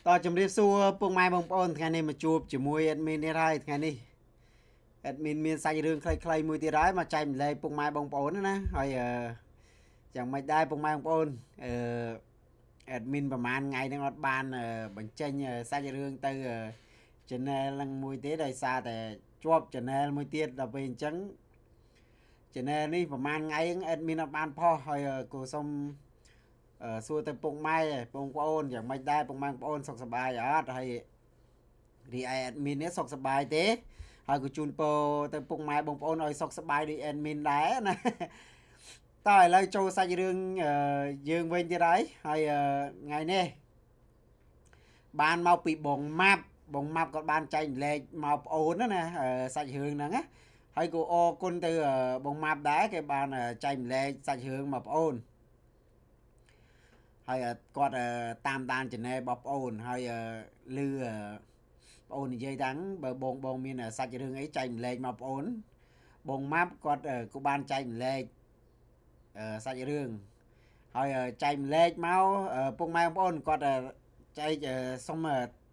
តោះជំរាបសួរពុកម៉ែបងប្អូនថ្ងៃនេះមកជួបជាមួយ admin នេះហើយថ្ងៃនេះ admin មានសាច់រឿងខ្លីៗមួយទៀតហើយមកចែកម្លែកពុកម៉ែបងប្អូនណាហើយយ៉ាងមិនដែរពុកម៉ែបងប្អូនadmin ប្រហែលថ្ងៃហ្នឹងអត់បានបញ្ចេញសាច់រឿងទៅ channel ហ្នឹងមួយទេដោយសារតែជាប់ channel មួយទៀតដល់ពេលអញ្ចឹង channel នេះប្រហែលថ្ងៃហ្នឹង admin អត់បានផុសហើយគូសុំសួរទៅពុកម៉ែបងប្អូនយ៉ាងម៉េចដែរពុកម៉ែបងប្អូនសុខសប្បាយអត់ហើយរីឯ admin នេះសុខសប្បាយទេហើយក៏ជូនពរទៅពុកម៉ែបងប្អូនឲ្យសុខសប្បាយដូច admin ដែរណាតើឥឡូវចូលសាច់រឿងយើងវិញទៀតហើយថ្ងៃនេះបានមកពីបងម៉ាប់គាត់បានចែកម្លែកមកប្អូនណាសាច់រឿងហ្នឹងណាហើយក៏អរគុណទៅបងម៉ាប់ដែរគេបានចែកម្លែកសាច់រឿងមកប្អូនហើយគាត់តាមដាន channel របស់ប្អូនហើយឮប្អូននិយាយថាបើបងមានសាច់រឿងអីចែកម្លែកមកប្អូនបងម៉ាប់គាត់ក៏បានចែកម្លែកសាច់រឿងហើយចែកម្លែកមកពុកម៉ែបងប្អូនគាត់ចែកសុំ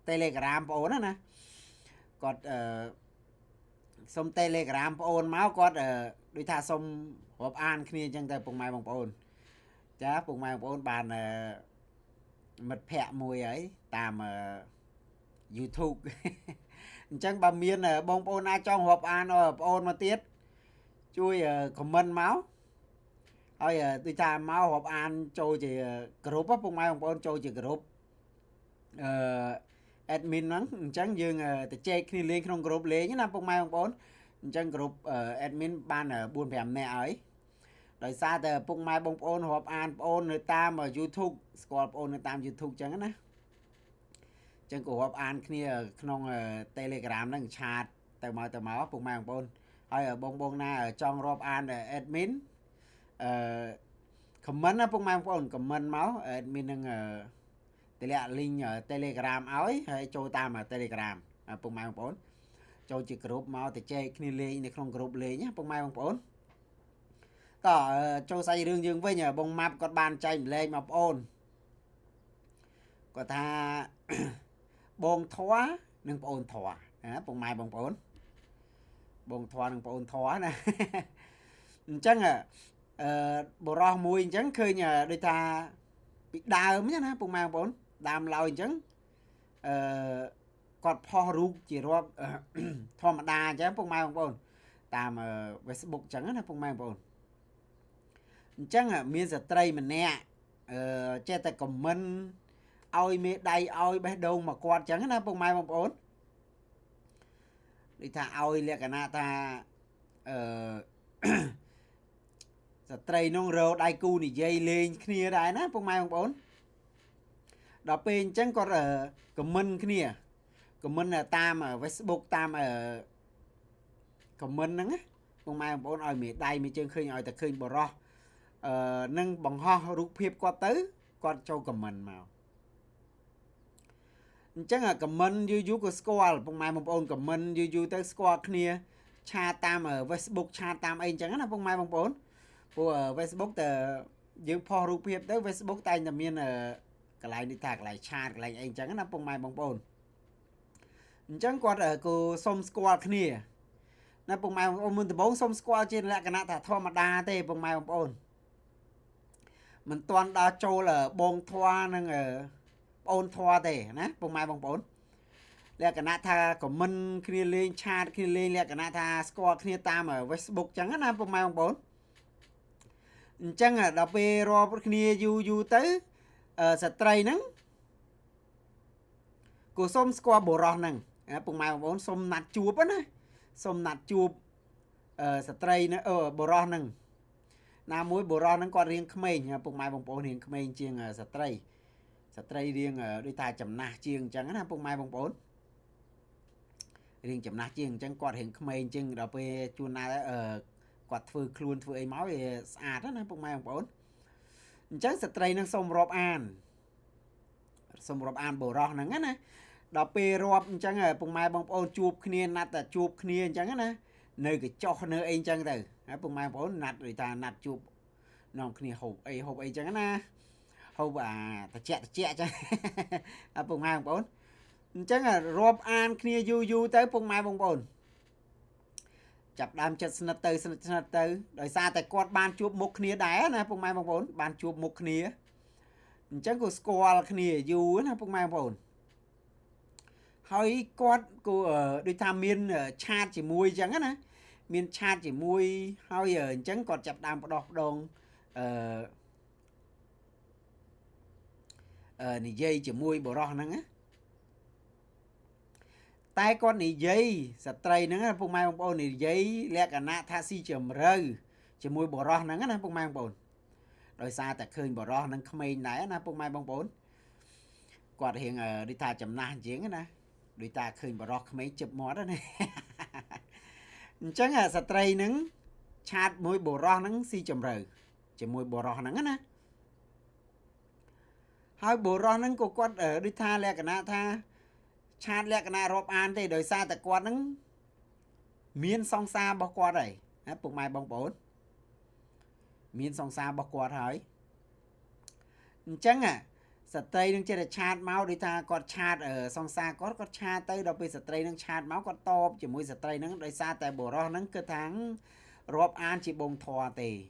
Telegram ប្អូនណាគាត់សុំ Telegram ប្អូនមកគាត់ដូចថាសុំរាប់អានគ្នាអញ្ចឹងទៅពុកម៉ែបងប្អូនចាពុកម៉ែបងប្អូនបានមិត្តភ័ក្តិមួយហើយតាម YouTube អញ្ចឹងបើមានបងប្អូនណាចង់រាប់អានបងប្អូនមកទៀតជួយ comment មកហើយដូចថាមករាប់អានចូលជាក្រុមពុកម៉ែបងប្អូនចូលជាក្រុមadmin ហ្នឹងអញ្ចឹងយើងទៅចែកគ្នាលេងក្នុងក្រុមលេងណាពុកម៉ែបងប្អូនអញ្ចឹងក្រុម admin បាន 4-5 នាក់ហើយដោយសារតែពុកម៉ែបងប្អូនរាប់អានបងប្អូននៅតាម YouTube ស្គាល់បងប្អូននៅតាម YouTube អញ្ចឹងណាចឹងក៏រាប់អានគ្នាក្នុង Telegram ហ្នឹងឆាតទៅមកពុកម៉ែបងប្អូនហើយបងណាចង់រាប់អាន admin comment ណាពុកម៉ែបងប្អូន comment មក admin នឹងតម្លាក់ link Telegram ឲ្យហើយចូលតាម Telegram ពុកម៉ែបងប្អូនចូលជាក្រុមមកទៅចែកគ្នាលេងនៅក្នុងក្រុមលេងណាពុកម៉ែបងប្អូនតោះចូលសាច់រឿងយើងវិញបងម៉ាប់គាត់បានចែកម្លែកមកបងប្អូនគាត់ថាបងធွာនិងបងអូនធွာណាពុកម៉ែបងប្អូនបងធွာនិងបងអូនធွာណាអញ្ចឹងបរោះមួយអញ្ចឹងឃើញដូចថាពីដើមណាពុកម៉ែបងប្អូនដើមឡើយអញ្ចឹងគាត់ផុសរូបជារាប់ធម្មតាអញ្ចឹងពុកម៉ែបងប្អូនតាម Facebook អញ្ចឹងណាពុកម៉ែបងប្អូនអញ្ចឹងមានស្ត្រីម្នាក់ចេះតែ comment ឲ្យមេដៃឲ្យបេះដូងមកគាត់អញ្ចឹងណាពុកម៉ែបងប្អូនដូចថាឲ្យលក្ខណៈថាស្ត្រីនោះរោដៃគូនិយាយលេងគ្នាដែរណាពុកម៉ែបងប្អូនដល់ពេលអញ្ចឹងគាត់comment គ្នា comment តាម Facebook តាម comment ហ្នឹងណាពុកម៉ែបងប្អូនឲ្យមេដៃមេជើងឃើញឲ្យតែឃើញបរោះនឹងបង្ហោះរូបភាពគាត់ទៅគាត់ចូល comment មកអញ្ចឹងcomment យូរក៏ស្គាល់ពុកម៉ែបងប្អូន comment យូរទៅស្គាល់គ្នាឆាតតាម Facebook ឆាតតាមអីអញ្ចឹងណាពុកម៉ែបងប្អូនព្រោះ Facebook តើយើងផុសរូបភាពទៅ Facebook តែងតែមានកន្លែងនេះថាកន្លែងឆាតកន្លែងអីអញ្ចឹងណាពុកម៉ែបងប្អូនអញ្ចឹងគាត់ក៏សុំស្គាល់គ្នាណាពុកម៉ែបងប្អូនមុនដំបូងសុំស្គាល់ជាលក្ខណៈថាធម្មតាទេពុកម៉ែបងប្អូនមិនទាន់ដល់ចូលបងធွာនិងប្អូនធွာទេណាពុកម៉ែបងប្អូនលក្ខណៈថា comment គ្នាលេងឆាតគ្នាលេងលក្ខណៈថាស្គាល់គ្នាតាម Facebook អញ្ចឹងណាពុកម៉ែបងប្អូនអញ្ចឹងដល់ពេលរាប់គ្នាយូរទៅស្ត្រីហ្នឹងក៏សុំស្គាល់បុរសហ្នឹងពុកម៉ែបងប្អូនសុំណាត់ជួបណាសុំណាត់ជួបស្ត្រីហ្នឹងបុរសហ្នឹងណាមួយបុរសហ្នឹងគាត់រៀងក្មេងពុកម៉ែបងប្អូនរៀងក្មេងជាងស្ត្រីរៀងដូចថាចំណាស់ជាងអញ្ចឹងណាពុកម៉ែបងប្អូនរៀងចំណាស់ជាងអញ្ចឹងគាត់រៀងក្មេងជាងដល់ពេលជួនណាគាត់ធ្វើខ្លួនធ្វើអីមកវាស្អាតណាពុកម៉ែបងប្អូនអញ្ចឹងស្ត្រីនឹងសុំរាប់អានបុរសហ្នឹងណាដល់ពេលរាប់អញ្ចឹងពុកម៉ែបងប្អូនជួបគ្នាណាត់តែជួបគ្នាអញ្ចឹងណានៅកញ្ចោះនៅអីអញ្ចឹងទៅហើយពុកម៉ែបងប្អូនណាត់ដូចថាណាត់ជួបនាំគ្នាហូបអីអញ្ចឹងណា hộp ta chẹ chứ bông mai bông bồn chắc là rộp an kia du tới bông mai bông bồn chập đam chất sân tư đời xa tại quạt ban chuột một kia đá nè bông mai bông bồn ban chuột một kia chắc có squall kia du nè bông mai bông bồn hơi quạt của đôi tham miên chat chỉ mùi chẳng á nè miên chat chỉ mùi hơi giờ chẳng còn chập đam đọc đồn nì dây chỉ mùi bộ rò nắng á tay con nì dây sạch tray nắng á bông mai bông bồn nì dây lẹ cả nạ tha si chầm rơi chỉ mùi bộ rò nắng á bông mai bông bồn rồi xa ta khơi bộ rò nắng không mây nãy á bông mai bông bồn quạt hiện đi tha chầm na giếng á nè đôi ta khơi bộ rò không mấy chụp mót đó nè chẳng là sạch tray nắng chat mùi bộ rò nắng si chầm rơi chỉ mùi bộ rò nắng á nè hơi bộ rò nắng của quạt ở đi tha lẹ cả nạ tha chat lẹ cả nạ rộp an thì đời xa tại quạt nắng miên song xa bao quạt này bụng mai bông bồn miên song xa bao quạt hỏi chẳng sạch tây nâng chơi là chat máu đi tha quạt chat ở song xa có chat tới đâu bây sạch tây nâng chat máu có to chỉ mùi sạch tây nâng đời xa tại bộ rò nâng cơ tháng rộp an chỉ bông thòa tì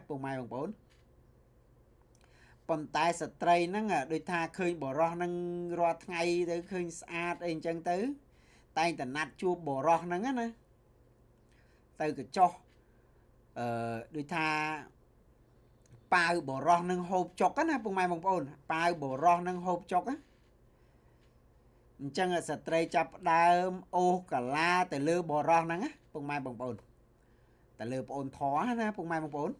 bụng mai bông bồn còn tại sạch tây nâng đôi tha khơi bộ rò nâng rò ngay tới khơi sát anh chân tứ tay ta nát chua bộ rò nâng á nè từ cái cho đôi tha bao bộ rò nâng hộp chọc á nè bông mai bông bồn bao bộ rò nâng hộp chọc á chân là sạch tây chập đơm ô cả la từ lư bộ rò nâng á bông mai bông bồn từ lư bồn thó nè bông mai bông bồn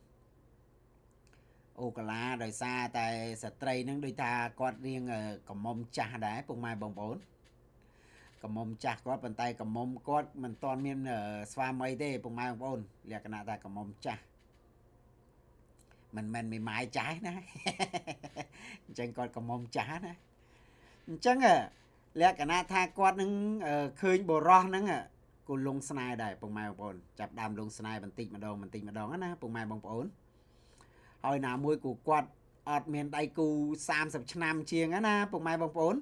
ô cả la đời xa tại sạch tây nâng đôi ta quạt riêng cầm mông cha đá bông mai bông bồn cầm mông cha quạt bàn tay cầm mông quạt mình toàn miên xoa mây thế bông mai bông bồn liệt cái nạ ta cầm mông cha mình bị mãi trái nè chẳng còn cầm mông cha nè chẳng liệt cái nạ tha quạt nâng khơi bộ rò nâng cô lung snai đây bông mai bông bồn chập đam lung snai mình tịt mà đòn á nè bông mai bông bồn hồi nào mùi của quạt ọt miền đầy cù 30 năm chiêng á nè bông mai bông bồn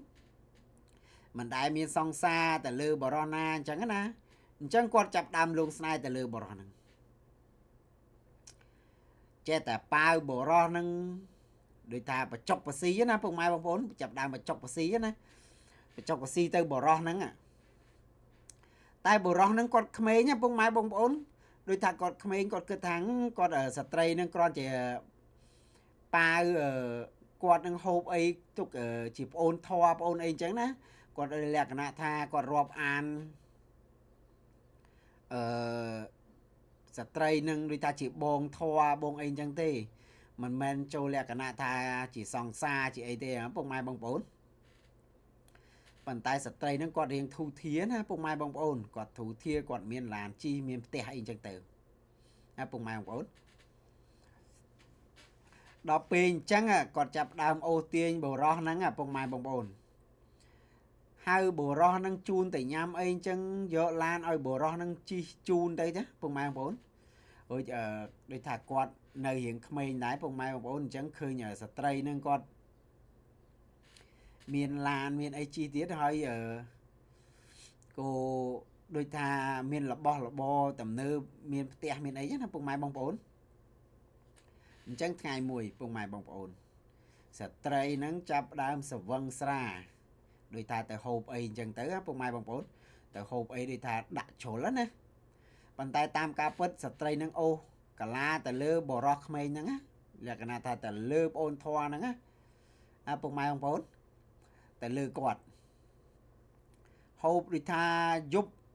mình đại miền song xa tại lư bò rò na chẳng á nè chẳng quạt chập đam lung snai tại lư bò rò nâng che ta bao bộ rò nâng đôi ta bà chọc bà xí á nè bông mai bông bồn chập đam bà chọc bà xí á nè bà chọc bà xí tới bộ rò nâng tay bộ rò nâng quạt khmê nhá bông mai bông bồn đôi ta quạt khmê quạt cơ tháng quạt ở sạch tây nâng con chỉ bao quạt nâng hộp ấy tục chỉ ôn thoa ôn ấy chẳng ná quạt lẹ cả nạ tha quạt rộp an sạch tây nâng đôi ta chỉ bông thoa bông ấy chẳng thế mình men châu lẹ cả nạ tha chỉ song xa chỉ ấy thế bông mai bông bồn bàn tay sạch tây nâng quạt riêng thu thía na bông mai bông bồn quạt thu thía quạt miền làn chi miền tè hay chẳng tử bông mai bông bồn đọc pin chẳng còn chập đam ô tiên bồ rò nắng bông mai bông bồn hai bồ rò nâng chun tại nhám ấy chẳng dọ lan ơi bồ rò nâng chi chun đây chứ bông mai bông bồn ôi đây thả quạt nơi hiện khmei nãy bông mai bông bồn chẳng khơi nhờ sạch tây nâng quạt miền lan miền ấy chi tiết hơi cô đôi ta miền là bo tầm nơ miền tè miền ấy chắc bông mai bông bồn chẳng ngày mùi bông mai bông bồn sạch tây nắng chập đam sờ vâng xa đôi ta từ hộp ấy chẳng tới bông mai bông bồn từ hộp ấy đôi ta đặt chỗ lắm nè bàn tay tam ca pất sạch tây nắng ô cả la từ lơ bò rọc mây nắng á là cái nào ta từ lơ ôn thoa nắng á bông mai bông bồn từ lơ quạt hộp đôi ta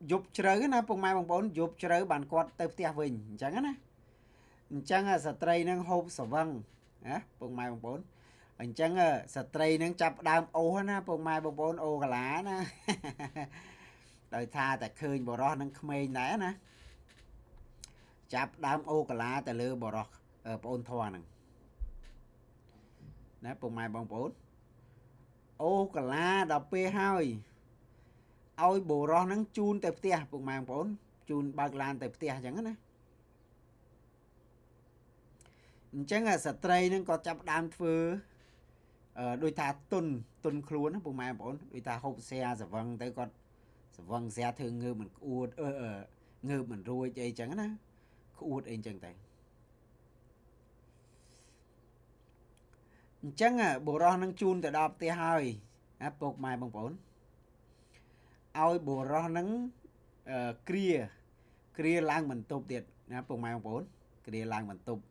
giúp chơi na bông mai bông bồn giúp chơi bàn quạt tới tia vinh chẳng á chẳng sạch tây nâng hộp sờ vâng bông mai bông bồn chẳng sạch tây nâng chập đam ô na bông mai bông bồn ô cả lá nè đời tha tại khơi bò rò nâng khmei nãy nè chập đam ô cả lá tại lư bò rò bồn thoa nè nè bông mai bông bồn ô cả lá đọc pê hơi ôi bò rò nâng chun tại tia bông mai bông bồn chun bạc lan tại tia chẳng á chẳng sạch tây nâng có chập đam phư ដោយថាទុនខ្លួនពុកម៉ែបងប្អូនដោយថាហូបសែស្វឹងទៅគាត់ស្វឹងសែធ្វើងើបមិនក្អួតងើបមិនរួចអីចឹងណាក្អួតអីចឹងទៅអញ្ចឹងបុរសនឹងជូនទៅដល់ផ្ទះហើយណាពុកម៉ែបងប្អូនឲ្យបុរសនឹងគ្រាឡើងបន្ទប់ទៀតណាពុកម៉ែបងប្អូនគ្រាឡើងបន្ទប់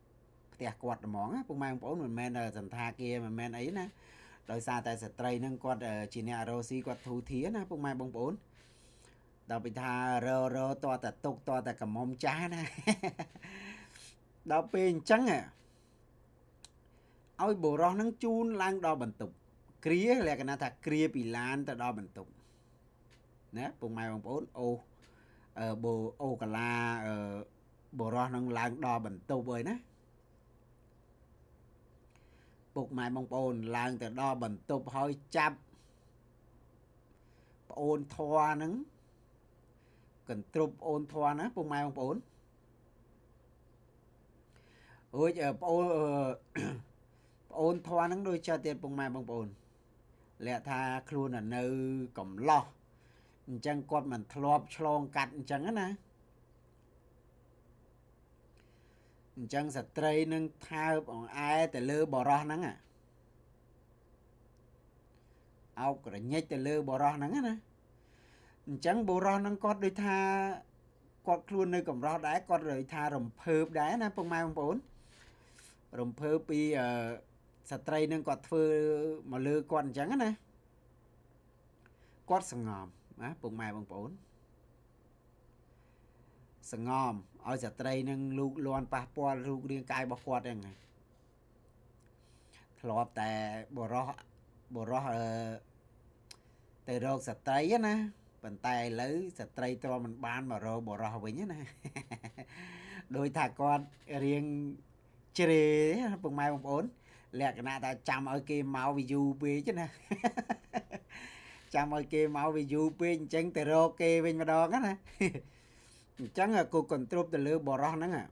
ផ្ទះគាត់ហ្មងណាពុកម៉ែបងប្អូនមិនមែនសន្តាគារមិនមែនអីណាដោយសារតែស្ត្រីនឹងគាត់ជាអ្នករស់ស៊ីគាត់ធូធាណាពុកម៉ែបងប្អូនដល់ពីថារតតែទុកតតែកំមុំចាស់ណាដល់ពេលអញ្ចឹងឲ្យបុរសនឹងជូនឡើងដល់បន្ទប់គ្រាលក្ខណៈថាគ្រាពីឡានទៅដល់បន្ទប់ណាពុកម៉ែបងប្អូនអូកាឡាបុរសនឹងឡើងដល់បន្ទប់ហើយណាពុកម៉ែបងប្អូនឡើងទៅដល់បន្ទប់ហើយចាប់ប្អូនធွာហ្នឹងកន្ទ្រប់ប្អូនធွာណាពុកម៉ែបងប្អូនអូយប្អូនធွာហ្នឹងដូចចិត្តទៀតពុកម៉ែបងប្អូនលក្ខថាខ្លួននៅកំឡោះអញ្ចឹងគាត់មិនធ្លាប់ឆ្លងកាត់អញ្ចឹងណាអញ្ចឹងស្ត្រីនឹងថើបអង្អែទៅលើបរោះហ្នឹងអោបក្រញិចទៅលើបរោះហ្នឹងណាអញ្ចឹងបរោះហ្នឹងគាត់ដូចថាគាត់ខ្លួននៅកំរោះដែរគាត់ដូចថារំភើបដែរណាពុកម៉ែបងប្អូនរំភើបពីស្ត្រីនឹងគាត់ធ្វើមកលើគាត់អញ្ចឹងណាគាត់សង្ងំណាពុកម៉ែបងប្អូនសង្ងំឲ្យស្ត្រីនឹងលូកលាន់ប៉ះពាល់រូបរាងកាយរបស់គាត់ហ្នឹងធ្លាប់តែបរោះទៅរកស្ត្រីណាប៉ុន្តែឥឡូវស្ត្រីទ្រាំមិនបានមករកបរោះវិញណាដោយថាគាត់រៀងជ្រេពុកម៉ែបងប្អូនលក្ខណៈថាចាំឲ្យគេមកវាយូរពេកណាចាំឲ្យគេមកវាយូរពេកអញ្ចឹងទៅរកគេវិញម្ដងណាអញ្ចឹងគូកន្ទ្រប់ទៅលើបរោះហ្នឹងណា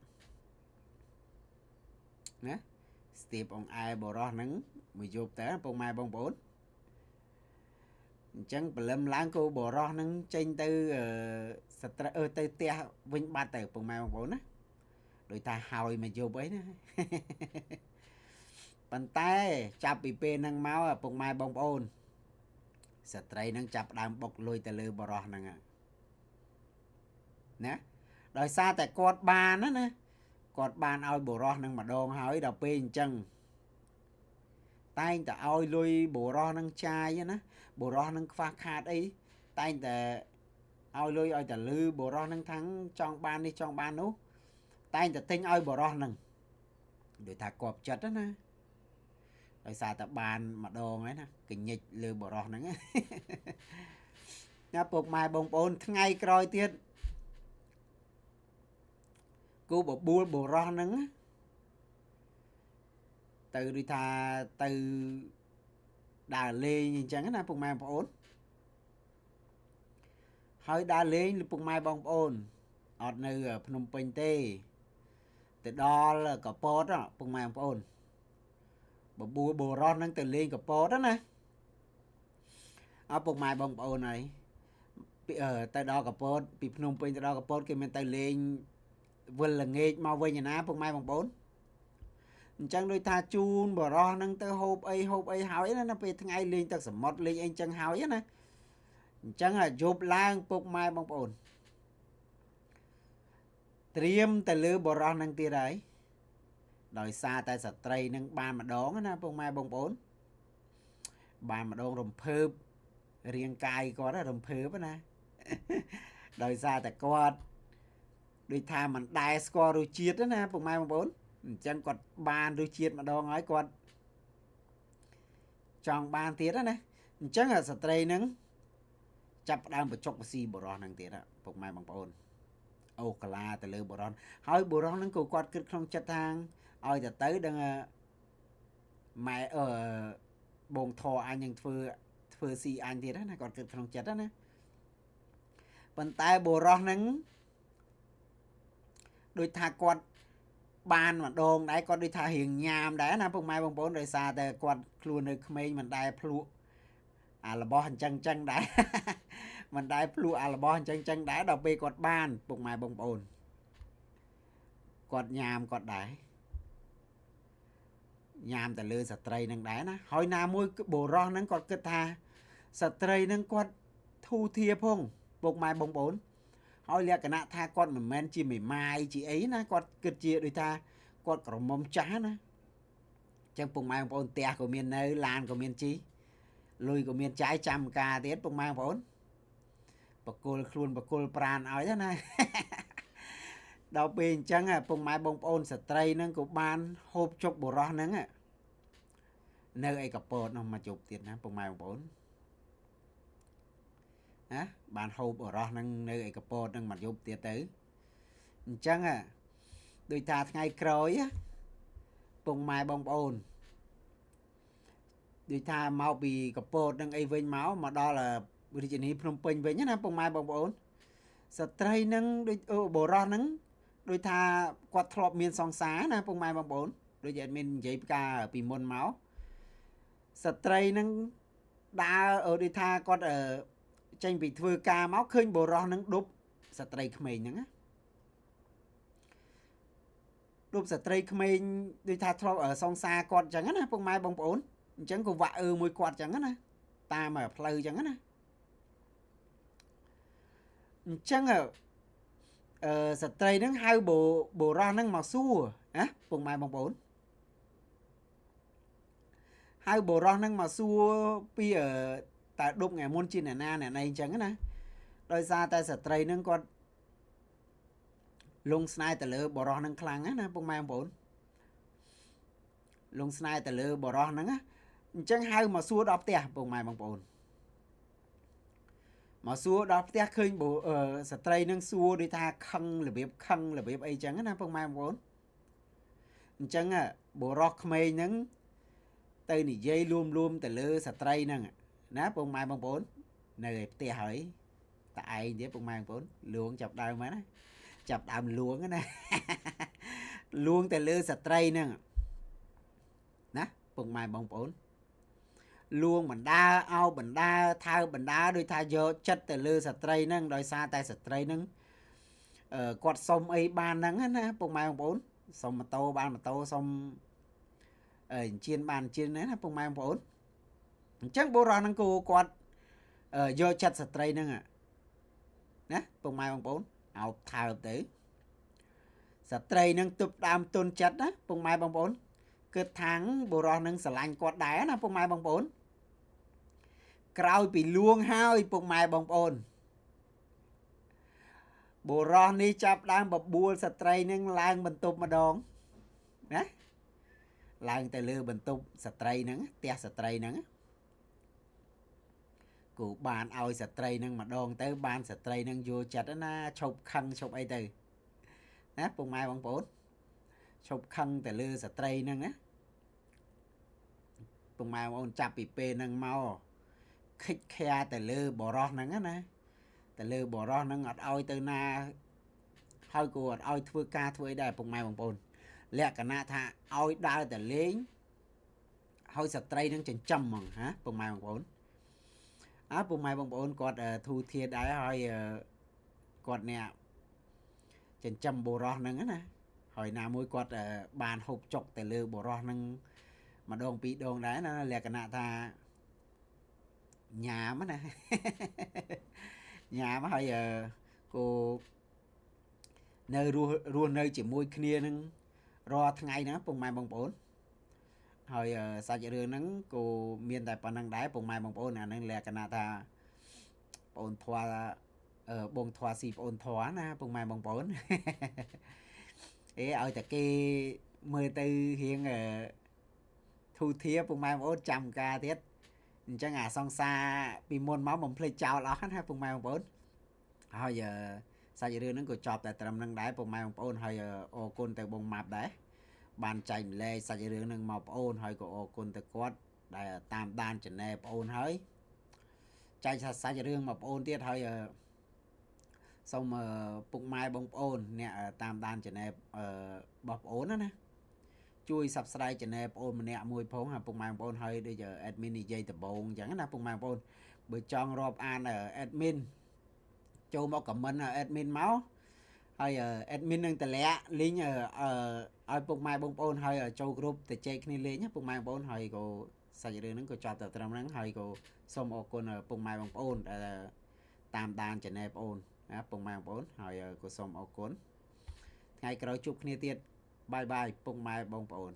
ស្ទាបអង្អែបរោះហ្នឹងមួយយប់តើពុកម៉ែបងប្អូនអញ្ចឹងព្រលឹមឡើងគូបរោះហ្នឹងចេញទៅស្ត្រីទៅផ្ទះវិញបាត់ទៅពុកម៉ែបងប្អូនណាដោយថាហើយមួយយប់អីណាប៉ុន្តែចាប់ពីពេលហ្នឹងមកពុកម៉ែបងប្អូនស្ត្រីហ្នឹងចាប់ដើមបុកលុយទៅលើបរោះហ្នឹងណាដោយសារតែគាត់បានណាគាត់បានឲ្យបរោះហ្នឹងម្ដងហើយដល់ពេលអញ្ចឹងតែងតែឲ្យលុយបរោះហ្នឹងចាយណាបរោះហ្នឹងខ្វះខាតអីតែងតែឲ្យលុយឲ្យតែលឺបរោះហ្នឹងថាំងចង់បាននេះចង់បាននោះតែងតែទិញឲ្យបរោះហ្នឹងដូចថាគប់ចិត្តណាដោយសារតែបានម្ដងហើយណាកញិចលើបរោះហ្នឹងណាពុកម៉ែបងប្អូនថ្ងៃក្រោយទៀតគូបបួលបរោះហ្នឹងទៅដូចថាទៅដើរលេងអញ្ចឹងណាពុកម៉ែបងប្អូនហើយដើរលេងពុកម៉ែបងប្អូនអត់នៅភ្នំពេញទេទៅដល់កពតពុកម៉ែបងប្អូនបបួលបរោះហ្នឹងទៅលេងកពតណាអពុកម៉ែបងប្អូនហើយទៅដល់កពតពីភ្នំពេញទៅដល់កពតគេមិនទៅលេងវិលល្ងាចមកវិញណាពុកម៉ែបងប្អូនអញ្ចឹងដូចថាជូនបរោះហ្នឹងទៅហូបអីហើយណាពេលថ្ងៃលេងទឹកសមុទ្រលេងអីចឹងហើយណាអញ្ចឹងយប់ឡើងពុកម៉ែបងប្អូនត្រៀមទៅលើបរោះហ្នឹងទៀតហើយដោយសារតែស្ត្រីនឹងបានម្ដងណាពុកម៉ែបងប្អូនបានម្ដងរំភើបរាងកាយគាត់រំភើបណាដោយសារតែគាត់ដូចថាមិនដែលស្គាល់រសជាតិណាពុកម៉ែបងប្អូនអញ្ចឹងគាត់បានរសជាតិម្ដងហើយគាត់ចង់បានទៀតណាអញ្ចឹងស្ត្រីនឹងចាប់ផ្ដើមបញ្ចុកបស៊ីបរោះហ្នឹងទៀតពុកម៉ែបងប្អូនអូកាឡាទៅលើបរោះហើយបរោះហ្នឹងក៏គាត់គិតក្នុងចិត្តថាឲ្យទៅដឹងម៉ែបងធអញនឹងធ្វើស៊ីអញទៀតណាគាត់គិតក្នុងចិត្តណាប៉ុន្តែបរោះហ្នឹងដូចថាគាត់ ban mà đồn đấy con đi tha hiền nhàm đấy nè bông mai bông bốn đời xaแต่គាត់ខ្លួននៅក្មេងមិនដែលភ្លក់អារបស់អញ្ចឹងចឹងដែរមិនដែលភ្លក់អារបស់អញ្ចឹងចឹងដែរដល់ពេលគាត់បានពុកម៉ែបងប្អូនគាត់ញ៉ាំគាត់ដែរញ៉ាំតែលើស្ត្រីនឹងដែរណាហើយណាមួយបុរសហ្នឹងគាត់គិតថាស្ត្រីនឹងគាត់ធូធាផងពុកម៉ែបងប្អូនហើយលក្ខណៈថាគាត់មិនមែនជាមេម៉ាយជាអីណាគាត់គិតជាដូចថាគាត់ក្រមុំចាស់ណាចឹងពុកម៉ែបងប្អូនផ្ទះក៏មាននៅឡានក៏មានជីលុយក៏មានចាយចាំការទៀតពុកម៉ែបងប្អូនបកគលខ្លួនបកគលប្រានឲ្យណាដល់ពេលអញ្ចឹងពុកម៉ែបងប្អូនស្ត្រីហ្នឹងក៏បានហូបជុកបុរសហ្នឹងនៅឯកពតនោះមកជប់ទៀតណាពុកម៉ែបងប្អូនណាបានហូបបុរសហ្នឹងនៅឯកពតហ្នឹងមកយប់ទៀតទៅអញ្ចឹងដូចថាថ្ងៃក្រោយពុកម៉ែបងប្អូនដូចថាមកពីកពតហ្នឹងអីវិញមកដល់រាជធានីភ្នំពេញវិញណាពុកម៉ែបងប្អូនស្ត្រីហ្នឹងដូចបុរសហ្នឹងដូចថាគាត់ធ្លាប់មានសង្សារណាពុកម៉ែបងប្អូនដូចអត់មាននិយាយផ្កាពីមុនមកស្ត្រីហ្នឹងដើរដូចថាគាត់ចេញពីធ្វើការមកឃើញបុរសហ្នឹងដប់ស្ត្រីក្មេងហ្នឹងណាដប់ស្ត្រីក្មេងដូចថាធ្លាប់សង្សារគាត់អញ្ចឹងណាពុកម៉ែបងប្អូនអញ្ចឹងក៏វាក់មួយគាត់អញ្ចឹងណាតាមផ្លូវអញ្ចឹងណាអញ្ចឹងស្ត្រីហ្នឹងហៅបុរសហ្នឹងមកសួរណាពុកម៉ែបងប្អូនហៅបុរសហ្នឹងមកសួរពីតើដប់ថ្ងៃមុនជាអ្នកណាអ្នកណីអញ្ចឹងណាដោយសារតែស្ត្រីហ្នឹងគាត់លងស្នេហ៍ទៅលើបុរសហ្នឹងខ្លាំងណាពុកម៉ែបងប្អូនលងស្នេហ៍ទៅលើបុរសហ្នឹងអញ្ចឹងហៅមកសួរដល់ផ្ទះពុកម៉ែបងប្អូនមកសួរដល់ផ្ទះឃើញស្ត្រីនឹងសួរដូចថាខឹងរបៀបអីចឹងណាពុកម៉ែបងប្អូនអញ្ចឹងបុរសក្មេងហ្នឹងទៅនិយាយលួមទៅលើស្ត្រីហ្នឹងណាពុកម៉ែបងប្អូននៅឯផ្ទះហើយតែឯងទៀតពុកម៉ែបងប្អូនលួងចាប់ដើមណាចាប់ដើមលួងណាលួងទៅលើស្ត្រីហ្នឹងណាពុកម៉ែបងប្អូនលួងបណ្ដាអោបបណ្ដាថើបណ្ដាដោយថាយកចិត្តទៅលើស្ត្រីហ្នឹងដោយសារតែស្ត្រីហ្នឹងគាត់សុំអីបានហ្នឹងណាពុកម៉ែបងប្អូនសុំម៉ូតូបានម៉ូតូសុំអញ្ជៀនបានអញ្ជៀនណាពុកម៉ែបងប្អូនអញ្ចឹងបុរសហ្នឹងក៏គាត់យកចិត្តស្ត្រីហ្នឹងណាពុកម៉ែបងប្អូនអោបថើបទៅស្ត្រីហ្នឹងទប់ដើមទុនចិត្តណាពុកម៉ែបងប្អូនគិតថាងបុរសហ្នឹងស្រឡាញ់គាត់ដែរណាពុកម៉ែបងប្អូនក្រោយពីលួងហើយពុកម៉ែបងប្អូនបុរសនេះចាប់ដើមបបួលស្ត្រីនឹងឡើងបន្ទប់ម្ដងណាឡើងទៅលើបន្ទប់ស្ត្រីហ្នឹងផ្ទះស្ត្រីហ្នឹងគូបានឲ្យស្ត្រីហ្នឹងម្ដងទៅបានស្ត្រីហ្នឹងយល់ចិត្តណាឈប់ខឹងឈប់អីទៅណាពុកម៉ែបងប្អូនឈប់ខឹងទៅលើស្ត្រីហ្នឹងណាពុកម៉ែបងប្អូនចាប់ពីពេលហ្នឹងមកខិចខាទៅលើបរោះហ្នឹងណាទៅលើបរោះហ្នឹងអត់ឲ្យទៅណាហើយក៏អត់ឲ្យធ្វើការធ្វើអីដែរពុកម៉ែបងប្អូនលក្ខណៈថាឲ្យដើរទៅលេងហើយស្ត្រីហ្នឹងចិញ្ចឹមហ្មងហ៎ពុកម៉ែបងប្អូនពុកម៉ែបងប្អូនគាត់ធូធាដែរហើយគាត់អ្នកចិញ្ចឹមបុរសហ្នឹងណាហើយណាមួយគាត់បានហូបចុកទៅលើបុរសហ្នឹងម្ដងពីរដងដែរណាលក្ខណៈថាញ៉ាមណាញ៉ាមហើយគោនៅរស់នៅជាមួយគ្នានឹងរាល់ថ្ងៃហ្នឹងពុកម៉ែបងប្អូនហើយសាច់រឿងហ្នឹងក៏មានតែប៉ុណ្្នឹងដែរពុកម៉ែបងប្អូនអាហ្នឹងលក្ខណៈថាបងអូនធွာបងធွာស៊ីបងអូនធွာណាពុកម៉ែបងប្អូនឲ្យតែគេមើលទៅរៀងធូធាពុកម៉ែបងប្អូនចាំការទៀតអញ្ចឹងអាសង្សារពីមុនមកបំភ្លេចចោលអស់ណាពុកម៉ែបងប្អូនហើយសាច់រឿងហ្នឹងក៏ចប់តែត្រឹមហ្នឹងដែរពុកម៉ែបងប្អូនហើយអរគុណទៅបងម៉ាប់ដែរបានចែកម្លែកសាច់រឿងហ្នឹងមកបងប្អូនហើយក៏អរគុណទៅគាត់ដែលតាមដានចំណែបងប្អូនហើយចែកសាច់រឿងមកបងប្អូនទៀតហើយ សូមពុកម៉ែបងប្អូនអ្នកតាមដាន channel បងប្អូនណាជួយ Subscribe channel បងប្អូនម្នាក់មួយផងពុកម៉ែបងប្អូនហើយដូច admin និយាយដំបូងអញ្ចឹងណាពុកម៉ែបងប្អូនបើចង់រាប់អាន admin ចូលមក comment admin មកហើយ admin នឹងតម្លាក់ link ឲ្យពុកម៉ែបងប្អូនហើយចូលគ្រប់ទៅចែកគ្នាលេងពុកម៉ែបងប្អូនហើយក៏សាច់រឿងហ្នឹងក៏ចប់តែត្រឹមហ្នឹងហើយក៏សូមអរគុណពុកម៉ែបងប្អូនដែលតាមដាន channel បងប្អូនណាពុកម៉ែបងប្អូនហើយក៏សូមអរគុណថ្ងៃក្រោយជួបគ្នាទៀតបាយបាយពុកម៉ែបងប្អូន